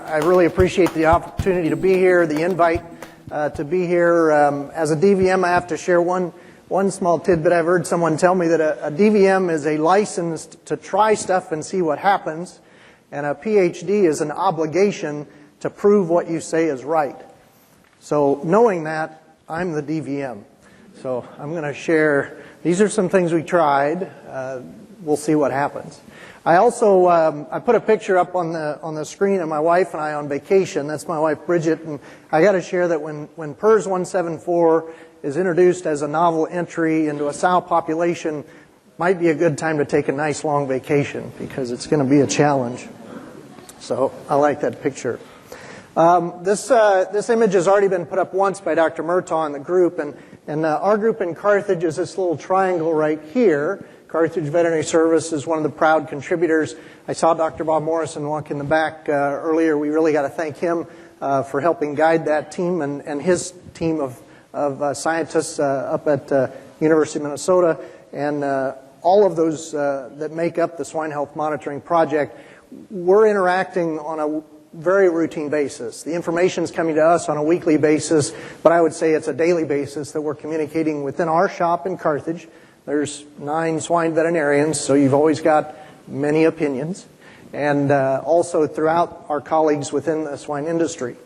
I really appreciate the opportunity to be here, the invite to be here. As a DVM, I have to share one small tidbit. I've heard someone tell me that a DVM is a license to try stuff and see what happens, and a PhD is an obligation to prove what you say is right. So knowing that, I'm the DVM. So I'm going to share, these are some things we tried. We'll see what happens. I also, I put a picture up on the screen of my wife and I on vacation. That's my wife Bridget, and I got to share that when PRRS 174 is introduced as a novel entry into a sow population, might be a good time to take a nice long vacation because it's going to be a challenge. So I like that picture. This image has already been put up once by Dr. Murtaugh and the group, and our group in Carthage is this little triangle right here. Carthage Veterinary Service is one of the proud contributors. I saw Dr. Bob Morrison walk in the back earlier. We really got to thank him for helping guide that team and his team of scientists up at University of Minnesota, and all of those that make up the Swine Health Monitoring Project. We're interacting on a very routine basis. The information is coming to us on a weekly basis, but I would say it's a daily basis that we're communicating within our shop in Carthage. There's 9 swine veterinarians, so you've always got many opinions, and also throughout our colleagues within the swine industry.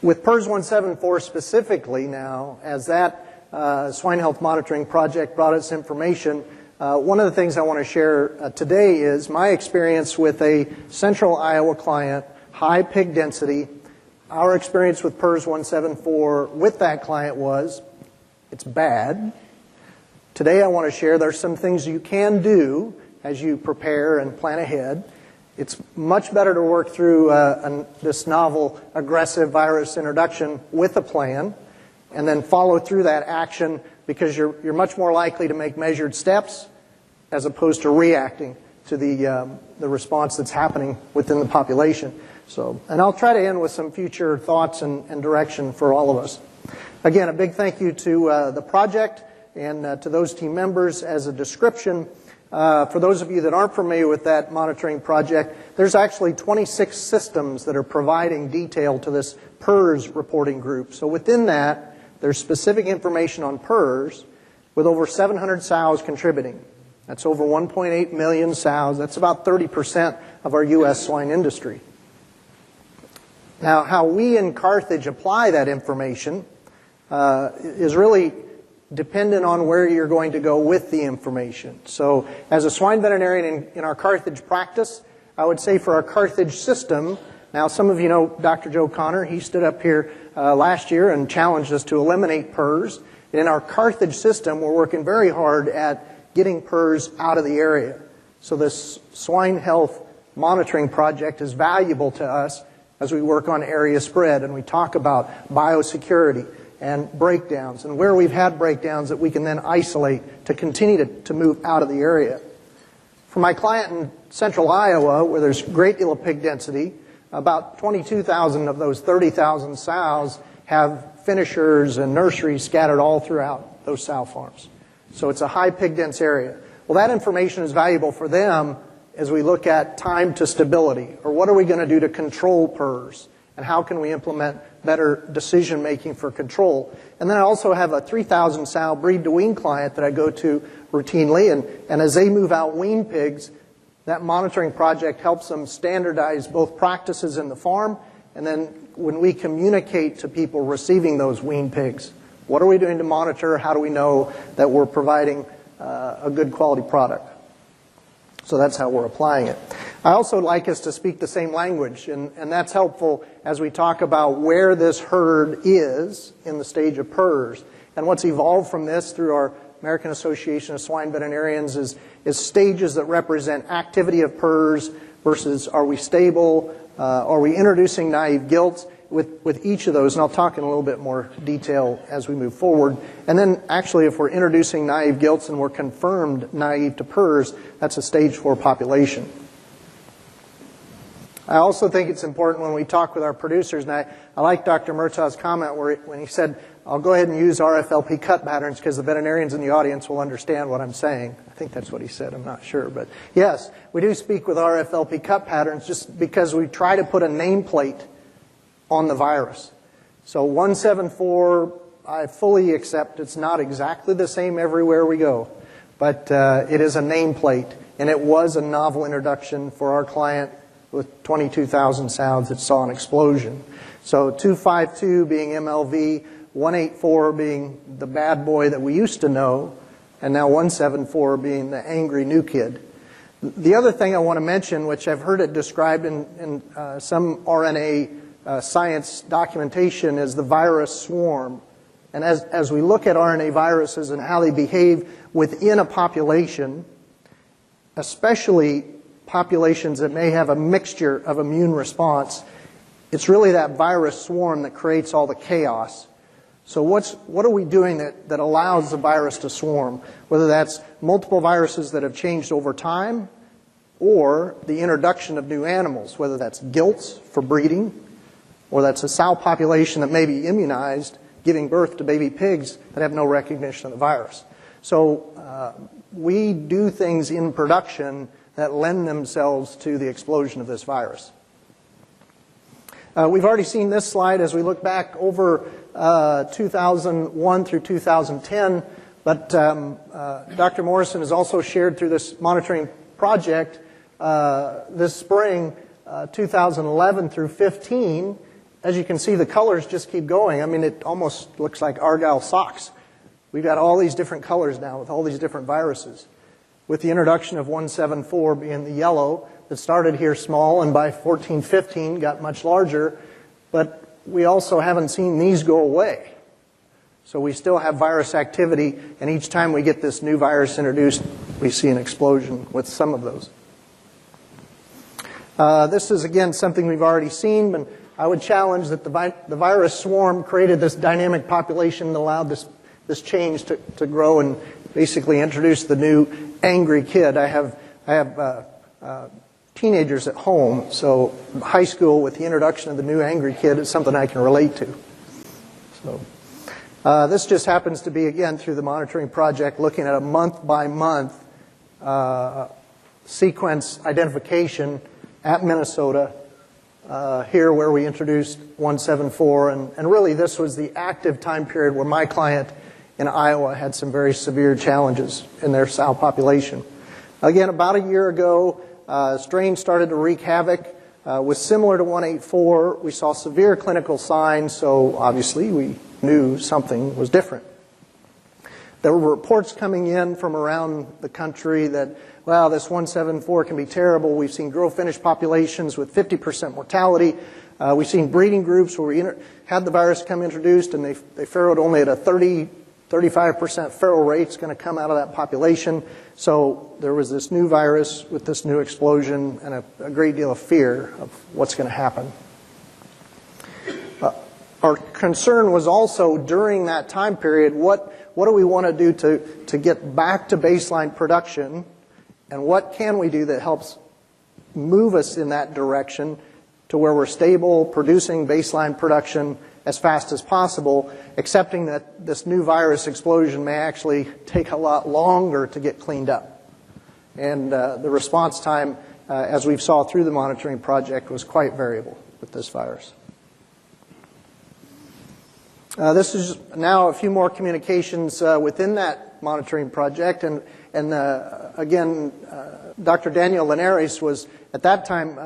With PRRS 174 specifically now, as that Swine Health Monitoring Project brought us information, one of the things I want to share today is my experience with a central Iowa client, high pig density. Our experience with PRRS 174 with that client was, it's bad. Today I want to share there's some things you can do as you prepare and plan ahead. It's much better to work through this novel aggressive virus introduction with a plan and then follow through that action, because you're much more likely to make measured steps as opposed to reacting to the response that's happening within the population. So, and I'll try to end with some future thoughts and direction for all of us. Again, a big thank you to the project and to those team members. As a description, for those of you that aren't familiar with that monitoring project, there's actually 26 systems that are providing detail to this PRRS reporting group. So within that, there's specific information on PRRS with over 700 sows contributing. That's over 1.8 million sows. That's about 30% of our U.S. swine industry. Now, how we in Carthage apply that information is really dependent on where you're going to go with the information. So as a swine veterinarian in our Carthage practice, I would say for our Carthage system, now some of you know Dr. Joe Connor. He stood up here last year and challenged us to eliminate PRRS. In our Carthage system, we're working very hard at getting PRRS out of the area. So this swine health monitoring project is valuable to us as we work on area spread and we talk about biosecurity and breakdowns and where we've had breakdowns that we can then isolate to continue to move out of the area. For my client in central Iowa, where there's a great deal of pig density, about 22,000 of those 30,000 sows have finishers and nurseries scattered all throughout those sow farms. So it's a high pig dense area. Well, that information is valuable for them as we look at time to stability, or what are we going to do to control PRRS, and how can we implement better decision making for control. And then I also have a 3,000 sow breed to wean client that I go to routinely, and as they move out wean pigs, that monitoring project helps them standardize both practices in the farm, and then when we communicate to people receiving those wean pigs, what are we doing to monitor? How do we know that we're providing a good quality product? So that's how we're applying it. I also like us to speak the same language, and that's helpful as we talk about where this herd is in the stage of PRRS. And what's evolved from this through our American Association of Swine Veterinarians is stages that represent activity of PRRS versus are we stable, are we introducing naive gilts with each of those, and I'll talk in a little bit more detail as we move forward. And then actually if we're introducing naive gilts and we're confirmed naive to PRRS, that's a stage 4 population. I also think it's important when we talk with our producers, and I like Dr. Murtaugh's comment when he said I'll go ahead and use RFLP cut patterns because the veterinarians in the audience will understand what I'm saying. I think that's what he said. I'm not sure. But yes, we do speak with RFLP cut patterns just because we try to put a nameplate on the virus. So 174, I fully accept it's not exactly the same everywhere we go, but it is a nameplate, and it was a novel introduction for our client with 22,000 sows that saw an explosion. So 252 being MLV, 184 being the bad boy that we used to know, and now 174 being the angry new kid. The other thing I want to mention, which I've heard it described in some RNA science documentation, is the virus swarm. And as we look at RNA viruses and how they behave within a population, especially populations that may have a mixture of immune response, it's really that virus swarm that creates all the chaos. So what are we doing that allows the virus to swarm? Whether that's multiple viruses that have changed over time, or the introduction of new animals, whether that's gilts for breeding, or that's a sow population that may be immunized, giving birth to baby pigs that have no recognition of the virus. So we do things in production that lend themselves to the explosion of this virus. We've already seen this slide as we look back over 2001 through 2010, but Dr. Morrison has also shared through this monitoring project this spring, 2011 through 15. As you can see, the colors just keep going. I mean, it almost looks like Argyle socks. We've got all these different colors now with all these different viruses. With the introduction of 174 being the yellow, that started here small and by 14, 15 got much larger, but we also haven't seen these go away. So we still have virus activity, and each time we get this new virus introduced, we see an explosion with some of those. This is, again, something we've already seen, but I would challenge that the virus swarm created this dynamic population that allowed this change to grow and basically introduce the new angry kid. I have teenagers at home, so high school with the introduction of the new angry kid is something I can relate to. So this just happens to be, again, through the monitoring project, looking at a month-by-month sequence identification at Minnesota, here where we introduced 174, and really this was the active time period where my client in Iowa had some very severe challenges in their sow population. Again, about a year ago, strain started to wreak havoc. Was similar to 184. We saw severe clinical signs, so obviously we knew something was different. There were reports coming in from around the country that, well, this 174 can be terrible. We've seen grow-finish populations with 50% mortality. We've seen breeding groups where we had the virus come introduced and they farrowed only at a 35% feral rate is going to come out of that population. So there was this new virus with this new explosion and a great deal of fear of what's going to happen. Our concern was also during that time period, what do we want to do to get back to baseline production, and what can we do that helps move us in that direction to where we're stable, producing baseline production as fast as possible, accepting that this new virus explosion may actually take a lot longer to get cleaned up. And the response time, as we've saw through the monitoring project, was quite variable with this virus. This is now a few more communications within that monitoring project, and again, Dr. Daniel Linares was at that time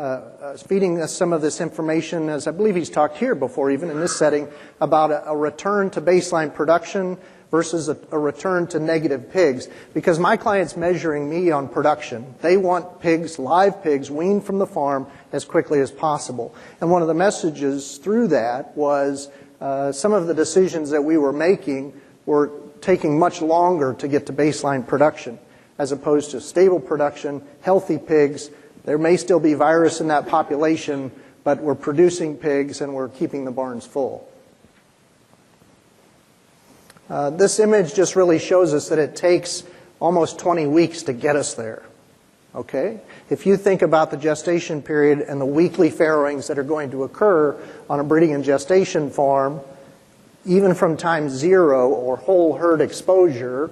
feeding us some of this information, as I believe he's talked here before, even in this setting, about a return to baseline production versus a return to negative pigs. Because my client's measuring me on production. They want pigs, live pigs, weaned from the farm as quickly as possible. And one of the messages through that was some of the decisions that we were making were taking much longer to get to baseline production, as opposed to stable production, healthy pigs. There may still be virus in that population, but we're producing pigs and we're keeping the barns full. This image just really shows us that it takes almost 20 weeks to get us there. Okay? If you think about the gestation period and the weekly farrowings that are going to occur on a breeding and gestation farm, even from time 0 or whole herd exposure,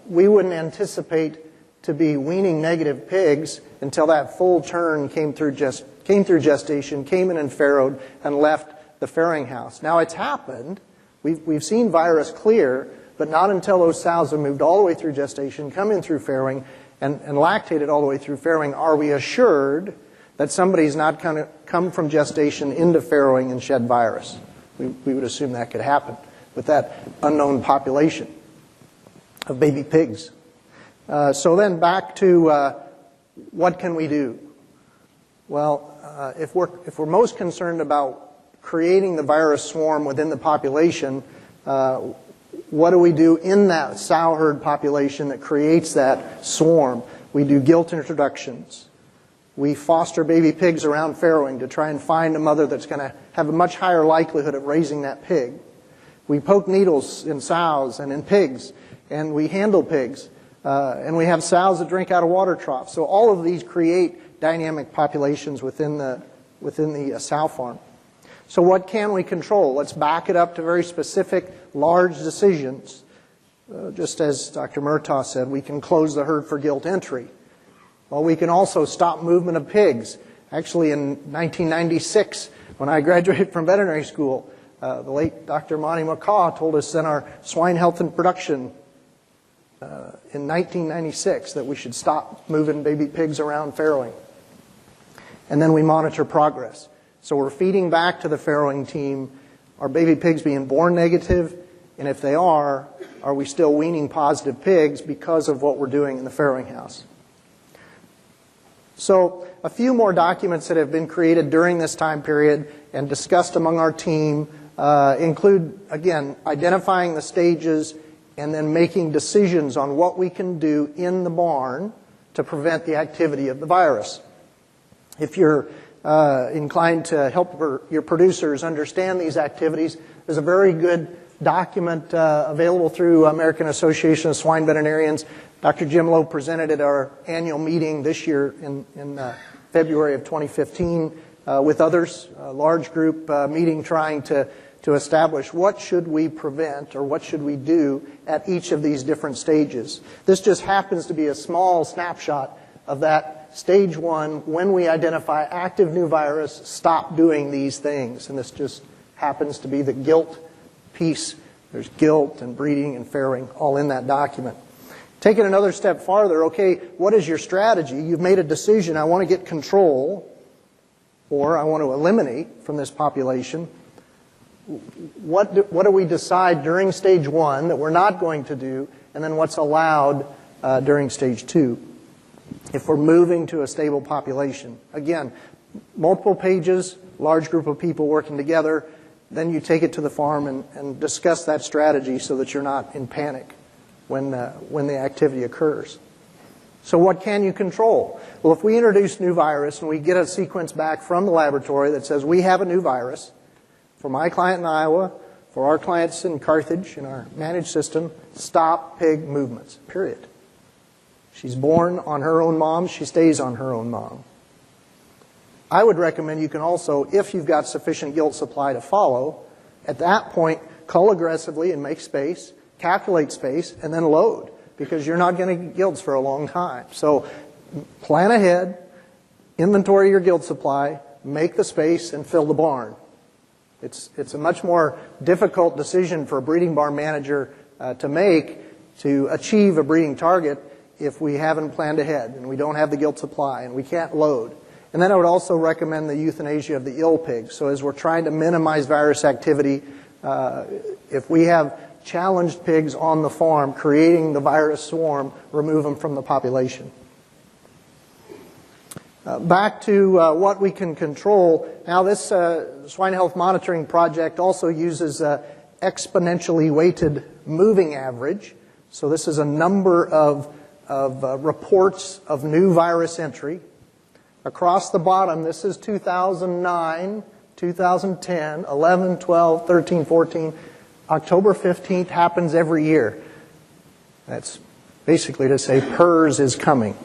we wouldn't anticipate to be weaning negative pigs until that full turn came through gestation, came in and farrowed, and left the farrowing house. Now it's happened. We've seen virus clear, but not until those sows have moved all the way through gestation, come in through farrowing, and lactated all the way through farrowing, are we assured that somebody's not going to come from gestation into farrowing and shed virus. We would assume that could happen with that unknown population of baby pigs. So then back to what can we do? Well, if we're most concerned about creating the virus swarm within the population, what do we do in that sow herd population that creates that swarm? We do gilt introductions. We foster baby pigs around farrowing to try and find a mother that's going to have a much higher likelihood of raising that pig. We poke needles in sows and in pigs, and we handle pigs, and we have sows that drink out of water troughs. So all of these create dynamic populations within the sow farm. So what can we control? Let's back it up to very specific, large decisions. Just as Dr. Murtaugh said, we can close the herd for gilt entry. Well, we can also stop movement of pigs. Actually, in 1996, when I graduated from veterinary school, the late Dr. Monty McCaw told us in our swine health and production in 1996 that we should stop moving baby pigs around farrowing. And then we monitor progress. So we're feeding back to the farrowing team, are baby pigs being born negative? And if they are we still weaning positive pigs because of what we're doing in the farrowing house? So a few more documents that have been created during this time period and discussed among our team include, again, identifying the stages and then making decisions on what we can do in the barn to prevent the activity of the virus. If you're inclined to help your producers understand these activities, there's a very good document available through American Association of Swine Veterinarians. Dr. Jim Lowe presented at our annual meeting this year in February of 2015 with others, a large group meeting trying to establish what should we prevent or what should we do at each of these different stages. This just happens to be a small snapshot of that stage 1. When we identify active new virus, stop doing these things. And this just happens to be the gilt piece. There's gilt and breeding and farrowing all in that document. Take it another step farther. Okay, what is your strategy? You've made a decision. I want to get control, or I want to eliminate from this population. What do we decide during stage 1 that we're not going to do, and then what's allowed during stage 2? If we're moving to a stable population. Again, multiple pages, large group of people working together, then you take it to the farm and discuss that strategy so that you're not in panic when the activity occurs. So what can you control? Well, if we introduce new virus and we get a sequence back from the laboratory that says we have a new virus, for my client in Iowa, for our clients in Carthage, in our managed system, stop pig movements, period. She's born on her own mom, she stays on her own mom. I would recommend you can also, if you've got sufficient gilt supply to follow, at that point, cull aggressively and make space, calculate space, and then load, because you're not going to get gilts for a long time. So plan ahead, inventory your gilt supply, make the space, and fill the barn. It's a much more difficult decision for a breeding barn manager to make to achieve a breeding target if we haven't planned ahead and we don't have the gilt supply and we can't load. And then I would also recommend the euthanasia of the ill pigs. So as we're trying to minimize virus activity, if we have challenged pigs on the farm creating the virus swarm, remove them from the population. Back to what we can control. Now this swine health monitoring project also uses exponentially weighted moving average. So this is a number of reports of new virus entry. Across the bottom, this is 2009, 2010, 11, 12, 13, 14. October 15th happens every year. That's basically to say PRRS is coming.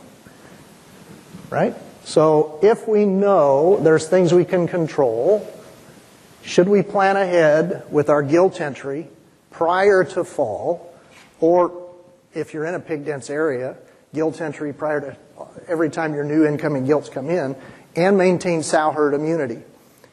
Right? So if we know there's things we can control, Should we plan ahead with our gilt entry prior to fall, or if you're in a pig-dense area, gilt entry prior to every time your new incoming gilts come in, and maintain sow herd immunity?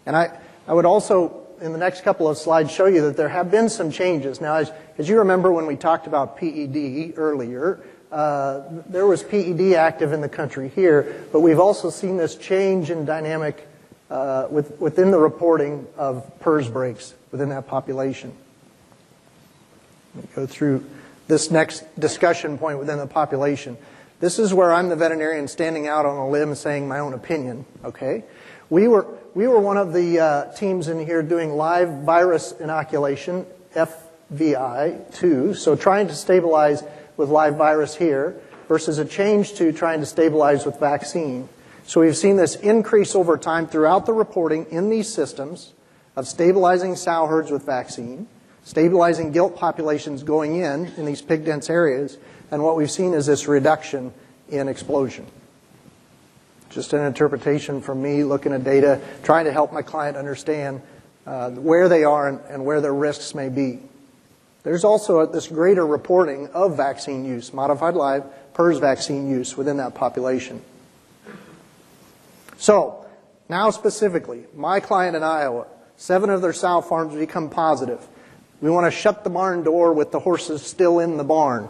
And I would also, in the next couple of slides, show you that there have been some changes. Now, as you remember when we talked about PED earlier, there was PED active in the country here, but we've also seen this change in dynamic within the reporting of PRRS breaks within that population. Let me go through this next discussion point within the population. This is where I'm the veterinarian standing out on a limb saying my own opinion, okay? We were one of the teams in here doing live virus inoculation, FVI2, so trying to stabilize with live virus here versus a change to trying to stabilize with vaccine. So we've seen this increase over time throughout the reporting in these systems of stabilizing sow herds with vaccine, stabilizing gilt populations going in these pig-dense areas, and what we've seen is this reduction in explosion. Just an interpretation from me, looking at data, trying to help my client understand where they are and where their risks may be. There's also this greater reporting of vaccine use, modified live PRRS vaccine use within that population. So, now specifically, my client in Iowa, 7 of their sow farms become positive. We want to shut the barn door with the horses still in the barn,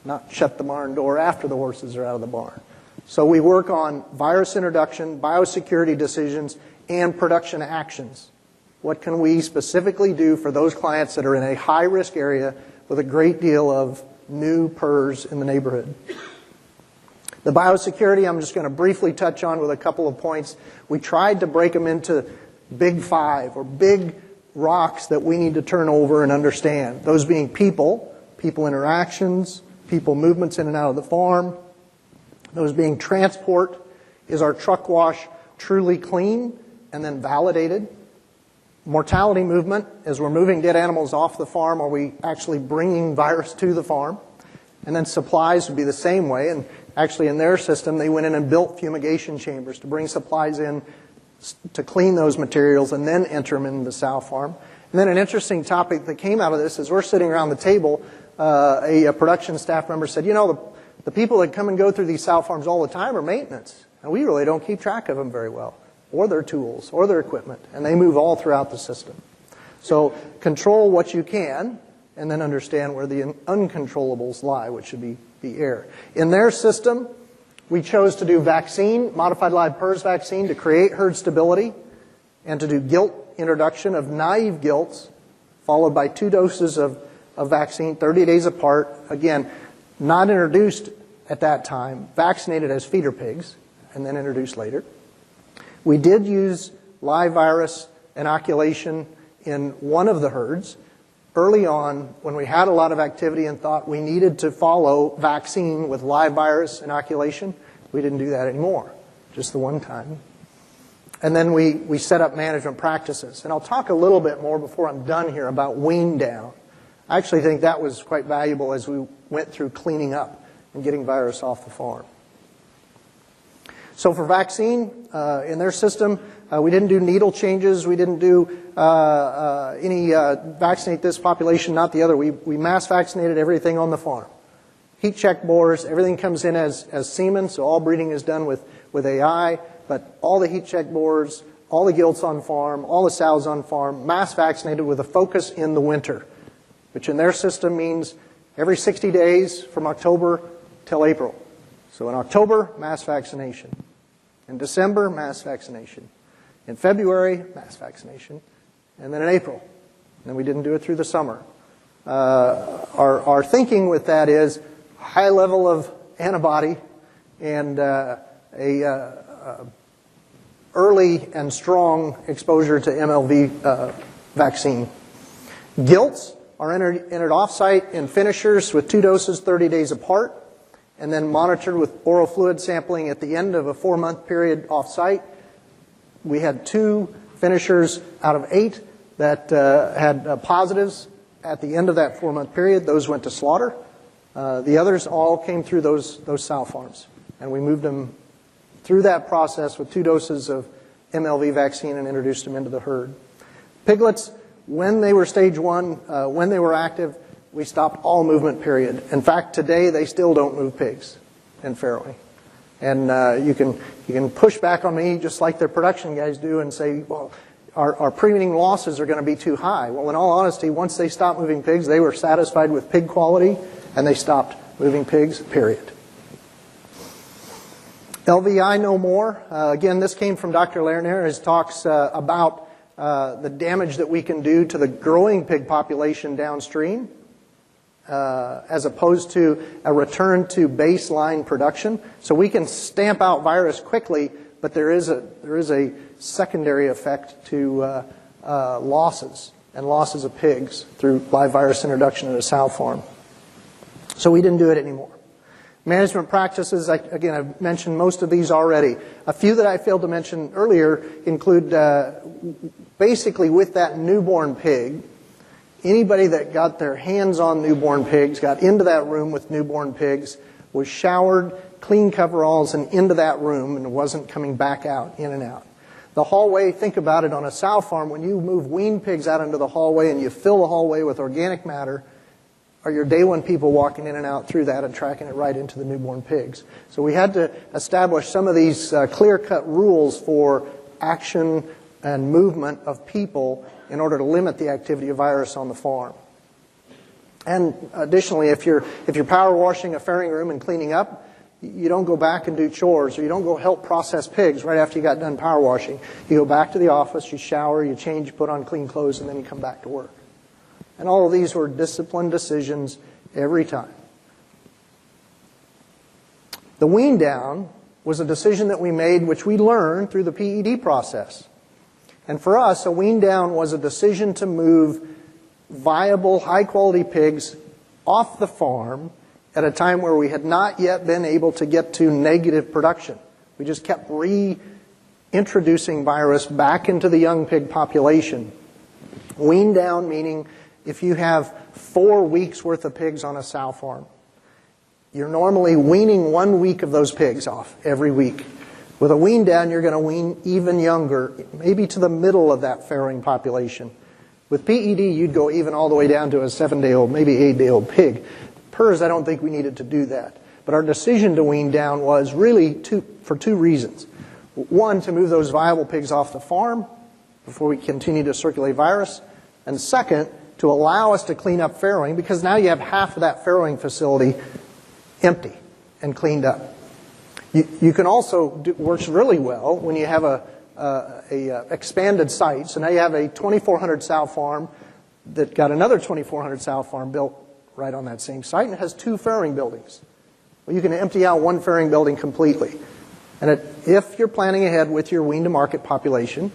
not shut the barn door after the horses are out of the barn. So we work on virus introduction, biosecurity decisions, and production actions. What can we specifically do for those clients that are in a high-risk area with a great deal of new PRRS in the neighborhood? The biosecurity I'm just going to briefly touch on with a couple of points. We tried to break them into big 5 or big rocks that we need to turn over and understand. Those being people interactions, people movements in and out of the farm. Those being transport. Is our truck wash truly clean and then validated? Mortality movement, as we're moving dead animals off the farm, are we actually bringing virus to the farm? And then supplies would be the same way. And actually in their system, they went in and built fumigation chambers to bring supplies in to clean those materials and then enter them into the sow farm. And then an interesting topic that came out of this is we're sitting around the table, a production staff member said, you know, the people that come and go through these sow farms all the time are maintenance. And we really don't keep track of them very well, or their tools, or their equipment. And they move all throughout the system. So control what you can, and then understand where the uncontrollables lie, which should be the air. In their system, we chose to do vaccine, modified live PRRS vaccine, to create herd stability, and to do gilt introduction of naive gilts, followed by 2 doses of vaccine, 30 days apart. Again, not introduced at that time, vaccinated as feeder pigs, and then introduced later. We did use live virus inoculation in one of the herds early on when we had a lot of activity and thought we needed to follow vaccine with live virus inoculation. We didn't do that anymore, just the one time. And then we set up management practices. And I'll talk a little bit more before I'm done here about wean down. I actually think that was quite valuable as we went through cleaning up and getting virus off the farm. So for vaccine, in their system, we didn't do needle changes. We didn't do any vaccinate this population, not the other. We mass vaccinated everything on the farm. Heat check bores, everything comes in as semen, so all breeding is done with AI, but all the heat check bores, all the gilts on farm, all the sows on farm, mass vaccinated with a focus in the winter, which in their system means every 60 days from October till April. So in October, mass vaccination. In December, mass vaccination. In February, mass vaccination. And then in April. And then we didn't do it through the summer. Our thinking with that is high level of antibody and early and strong exposure to MLV vaccine. Gilts are entered off-site in finishers with 2 doses 30 days apart, and then monitored with oral fluid sampling at the end of a 4-month period off-site. We had 2 finishers out of 8 that had positives at the end of that 4-month period. Those went to slaughter. The others all came through those sow farms, and we moved them through that process with 2 doses of MLV vaccine and introduced them into the herd. Piglets, when they were stage 1, when they were active, we stopped all movement, period. In fact, today they still don't move pigs in farrowing. And you can push back on me just like their production guys do and say, well, our pre-weaning losses are going to be too high. Well, in all honesty, once they stopped moving pigs, they were satisfied with pig quality, and they stopped moving pigs, period. LVI no more. Again, this came from Dr. Lerner. His talks about the damage that we can do to the growing pig population downstream, as opposed to a return to baseline production. So we can stamp out virus quickly, but there is a secondary effect to losses of pigs through live virus introduction at a sow farm. So we didn't do it anymore. Management practices, again, I've mentioned most of these already. A few that I failed to mention earlier include basically with that newborn pig, anybody that got their hands on newborn pigs, got into that room with newborn pigs, was showered, clean coveralls, and into that room and wasn't coming back out, in and out. The hallway, think about it on a sow farm, when you move wean pigs out into the hallway and you fill the hallway with organic matter, are your day one people walking in and out through that and tracking it right into the newborn pigs. So we had to establish some of these clear-cut rules for action and movement of people in order to limit the activity of virus on the farm. And additionally, if you're power washing a farrowing room and cleaning up, you don't go back and do chores, or you don't go help process pigs right after you got done power washing. You go back to the office, you shower, you change, you put on clean clothes, and then you come back to work. And all of these were disciplined decisions every time. The wean down was a decision that we made, which we learned through the PED process. And for us, a wean down was a decision to move viable, high-quality pigs off the farm at a time where we had not yet been able to get to negative production. We just kept reintroducing virus back into the young pig population. Wean down meaning if you have 4 weeks worth of pigs on a sow farm, you're normally weaning 1 week of those pigs off every week. With a wean down, you're going to wean even younger, maybe to the middle of that farrowing population. With PED, you'd go even all the way down to a 7-day-old, maybe 8-day-old pig. PRRS, I don't think we needed to do that. But our decision to wean down was really for 2 reasons. One, to move those viable pigs off the farm before we continue to circulate virus. And second, to allow us to clean up farrowing, because now you have half of that farrowing facility empty and cleaned up. You can also works really well when you have a expanded site. So now you have a 2,400 sow farm that got another 2,400 sow farm built right on that same site, and it has 2 farrowing buildings. Well, you can empty out 1 farrowing building completely. And if you're planning ahead with your wean to market population,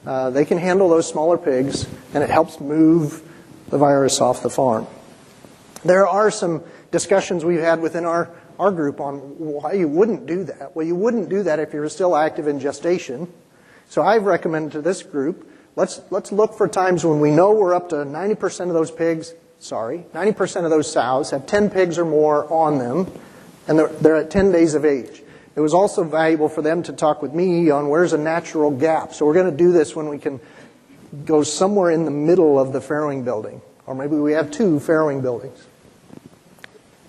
they can handle those smaller pigs, and it helps move the virus off the farm. There are some discussions we've had within our group on why you wouldn't do that. Well, you wouldn't do that if you're still active in gestation. So I've recommended to this group, let's look for times when we know we're up to 90% of those pigs, 90% of those sows have 10 pigs or more on them, and they're at 10 days of age. It was also valuable for them to talk with me on where's a natural gap. So we're going to do this when we can go somewhere in the middle of the farrowing building, or maybe we have 2 farrowing buildings.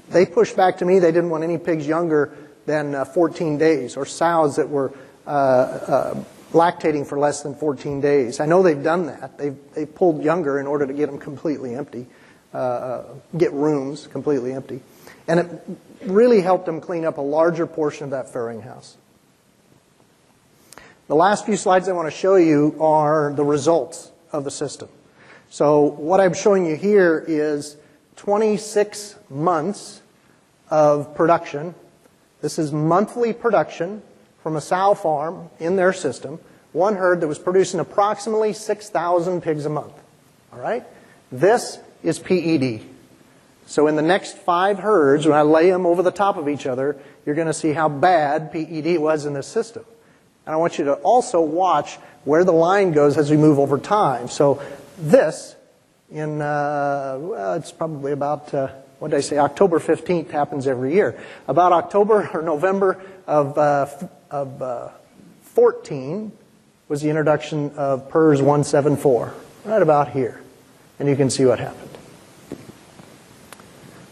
They pushed back to me they didn't want any pigs younger than 14 days, or sows that were lactating for less than 14 days. I know they've done that. They've pulled younger in order to get them completely empty, get rooms completely empty. And it really helped them clean up a larger portion of that farrowing house. The last few slides I want to show you are the results of the system. So what I'm showing you here is 26 months of production. This is monthly production from a sow farm in their system, one herd that was producing approximately 6,000 pigs a month. All right? This is PED. So in the next 5 herds, when I lay them over the top of each other, you're going to see how bad PED was in this system. And I want you to also watch where the line goes as we move over time. So this, it's probably about, what did I say, October 15th happens every year. About October or November of 14 was the introduction of PRRS 174. right about here. And you can see what happened.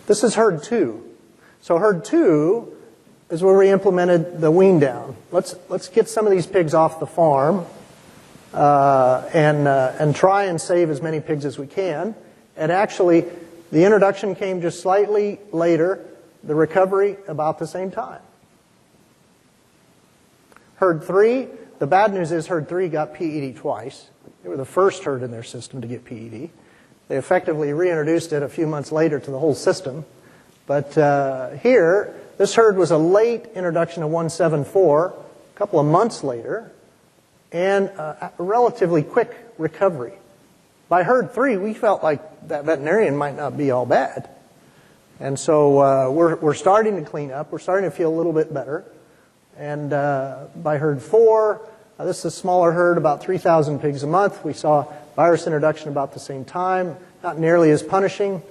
This is herd 2. So herd 2 is where we implemented the wean down. Let's get some of these pigs off the farm and try and save as many pigs as we can. And actually, the introduction came just slightly later, the recovery about the same time. Herd 3, the bad news is herd 3 got PED twice. They were the first herd in their system to get PED. They effectively reintroduced it a few months later to the whole system. But here, this herd was a late introduction of 174, a couple of months later, and a relatively quick recovery. By herd 3, we felt like that veterinarian might not be all bad. And so we're starting to clean up. We're starting to feel a little bit better. And by herd 4, this is a smaller herd, about 3,000 pigs a month. We saw virus introduction about the same time, not nearly as punishing.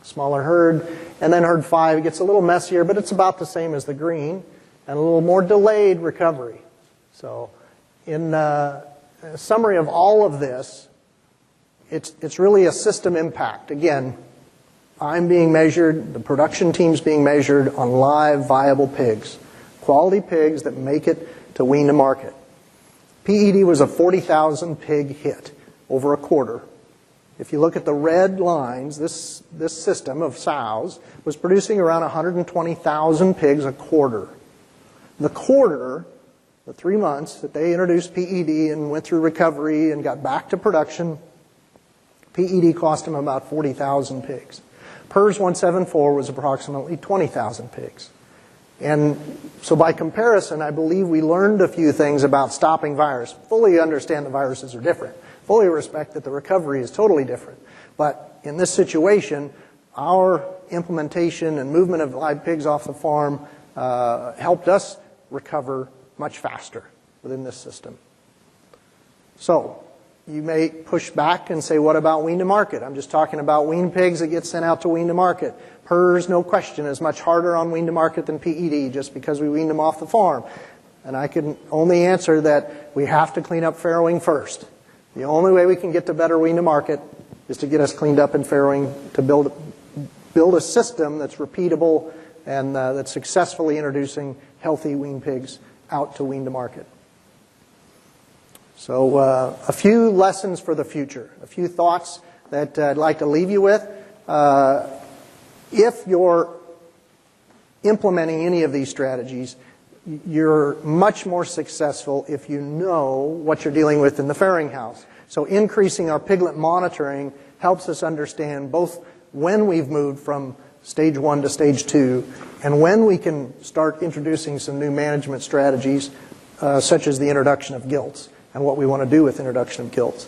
Smaller herd. And then herd 5, it gets a little messier, but it's about the same as the green, and a little more delayed recovery. So in summary of all of this, it's really a system impact. Again, I'm being measured, the production team's being measured on live, viable pigs. Quality pigs that make it to wean to market. PED was a 40,000 pig hit over a quarter. If you look at the red lines, this system of sows was producing around 120,000 pigs a quarter. The quarter, the 3 months that they introduced PED and went through recovery and got back to production, PED cost them about 40,000 pigs. PRRS 174 was approximately 20,000 pigs. And so by comparison, I believe we learned a few things about stopping virus. Fully understand the viruses are different. Fully respect that the recovery is totally different. But in this situation, our implementation and movement of live pigs off the farm helped us recover much faster within this system. So you may push back and say, what about wean to market? I'm just talking about wean pigs that get sent out to wean to market. PRRS, no question, is much harder on wean to market than PED just because we weaned them off the farm. And I can only answer that we have to clean up farrowing first. The only way we can get to better wean to market is to get us cleaned up in farrowing to build a system that's repeatable and that's successfully introducing healthy wean pigs out to wean to market. So a few lessons for the future, a few thoughts that I'd like to leave you with. If you're implementing any of these strategies, you're much more successful if you know what you're dealing with in the farrowing house. So increasing our piglet monitoring helps us understand both when we've moved from stage 1 to stage 2 and when we can start introducing some new management strategies such as the introduction of gilts and what we want to do with introduction of gilts.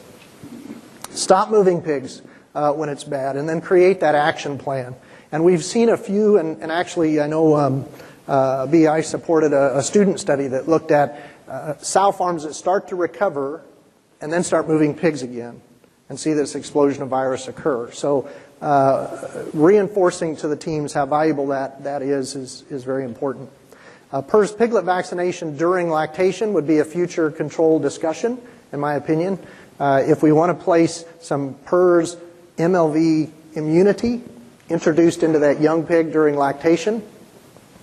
Stop moving pigs when it's bad and then create that action plan. And we've seen a few, and actually I know BI supported a student study that looked at sow farms that start to recover and then start moving pigs again and see this explosion of virus occur. So reinforcing to the teams how valuable that is very important. PRRS piglet vaccination during lactation would be a future control discussion, in my opinion. If we want to place some PRRS MLV immunity introduced into that young pig during lactation,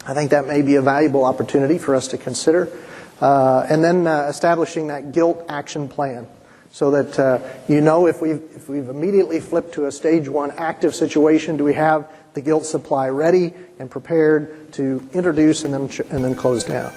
I think that may be a valuable opportunity for us to consider. And then establishing that gilt action plan so that you know if we've immediately flipped to a stage 1 active situation, do we have the gilt supply ready and prepared to introduce and then close down.